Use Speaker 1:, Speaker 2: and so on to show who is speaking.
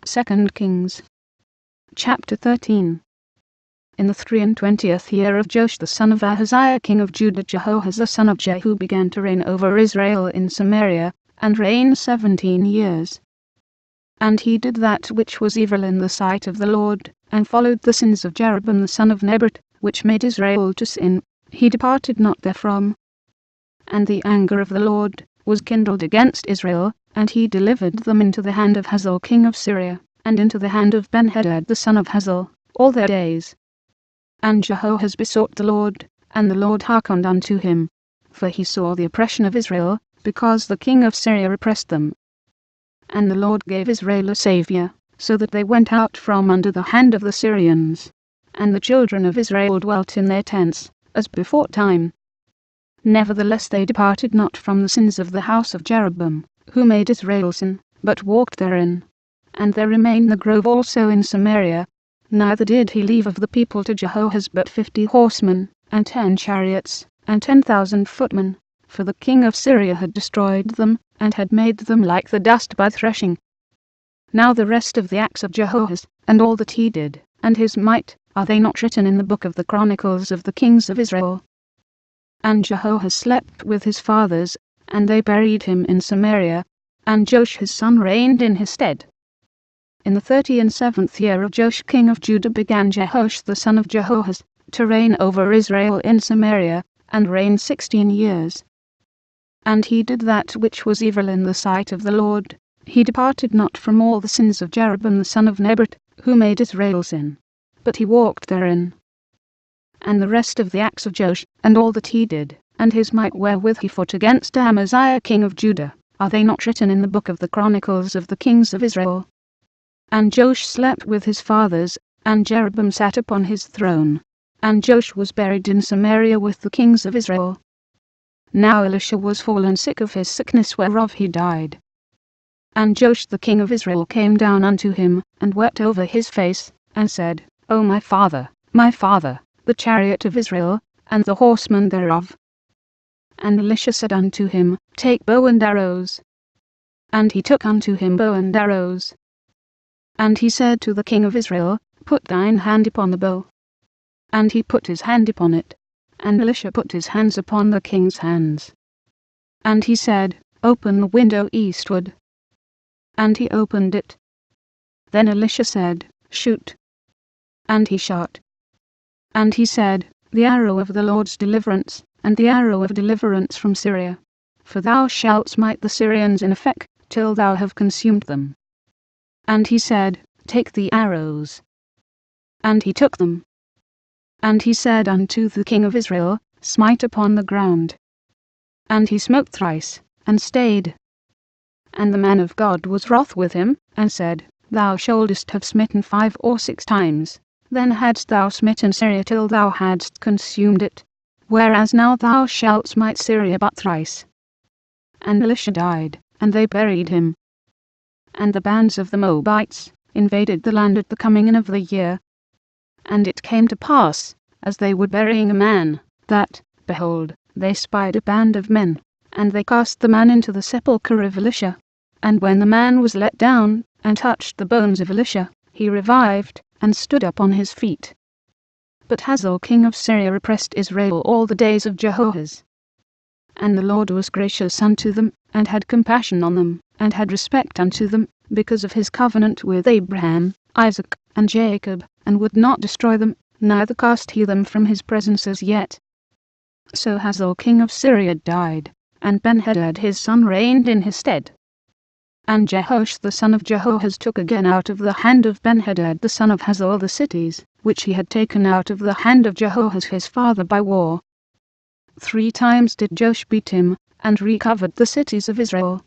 Speaker 1: 2 Kings. Chapter 13. In the 23rd year of Joash the son of Ahaziah king of Judah, Jehoahaz the son of Jehu began to reign over Israel in Samaria, and reigned 17 years. And he did that which was evil in the sight of the Lord, and followed the sins of Jeroboam the son of Nebat, which made Israel to sin. He departed not therefrom. And the anger of the Lord was kindled against Israel, and he delivered them into the hand of Hazael king of Syria, and into the hand of Ben-Hadad the son of Hazael, all their days. And Jehoahaz besought the Lord, and the Lord hearkened unto him, for he saw the oppression of Israel, because the king of Syria oppressed them. And the Lord gave Israel a saviour, so that they went out from under the hand of the Syrians. And the children of Israel dwelt in their tents, as before time. Nevertheless they departed not from the sins of the house of Jeroboam, who made Israel sin, but walked therein. And there remained the grove also in Samaria. Neither did he leave of the people to Jehoahaz but 50 horsemen, and 10 chariots, and 10,000 footmen, for the king of Syria had destroyed them, and had made them like the dust by threshing. Now the rest of the acts of Jehoahaz, and all that he did, and his might, are they not written in the book of the Chronicles of the kings of Israel? And Jehoahaz slept with his fathers, and they buried him in Samaria, and Joash his son reigned in his stead. In the 37th year of Joash king of Judah began Jehoash the son of Jehoahaz to reign over Israel in Samaria, and reigned 16 years. And he did that which was evil in the sight of the Lord. He departed not from all the sins of Jeroboam the son of Nebat, who made Israel sin, but he walked therein. And the rest of the acts of Joash, and all that he did, and his might wherewith he fought against Amaziah king of Judah, are they not written in the book of the Chronicles of the kings of Israel? And Joash slept with his fathers, and Jeroboam sat upon his throne. And Joash was buried in Samaria with the kings of Israel. Now Elisha was fallen sick of his sickness whereof he died. And Joash the king of Israel came down unto him, and wept over his face, and said, O my father, the chariot of Israel, and the horsemen thereof. And Elisha said unto him, Take bow and arrows. And he took unto him bow and arrows. And he said to the king of Israel, Put thine hand upon the bow. And he put his hand upon it. And Elisha put his hands upon the king's hands. And he said, Open the window eastward. And he opened it. Then Elisha said, Shoot. And he shot. And he said, The arrow of the Lord's deliverance, and the arrow of deliverance from Syria. For thou shalt smite the Syrians in effect, till thou have consumed them. And he said, Take the arrows. And he took them. And he said unto the king of Israel, Smite upon the ground. And he smote thrice, and stayed. And the man of God was wroth with him, and said, Thou shouldest have smitten 5 or 6 times. Then hadst thou smitten Syria till thou hadst consumed it. Whereas now thou shalt smite Syria but thrice. And Elisha died, and they buried him. And the bands of the Moabites invaded the land at the coming in of the year. And it came to pass, as they were burying a man, that, behold, they spied a band of men, and they cast the man into the sepulchre of Elisha. And when the man was let down, and touched the bones of Elisha, he revived, and stood up on his feet. But Hazael king of Syria oppressed Israel all the days of Jehoahaz. And the Lord was gracious unto them, and had compassion on them, and had respect unto them, because of his covenant with Abraham, Isaac, and Jacob, and would not destroy them, neither cast he them from his presence as yet. So Hazael king of Syria died, and Ben-Hadad his son reigned in his stead. And Jehoash the son of Jehoahaz took again out of the hand of Ben-Hadad the son of Hazael the cities, which he had taken out of the hand of Jehoahaz his father by war. 3 times did Joash beat him, and recovered the cities of Israel.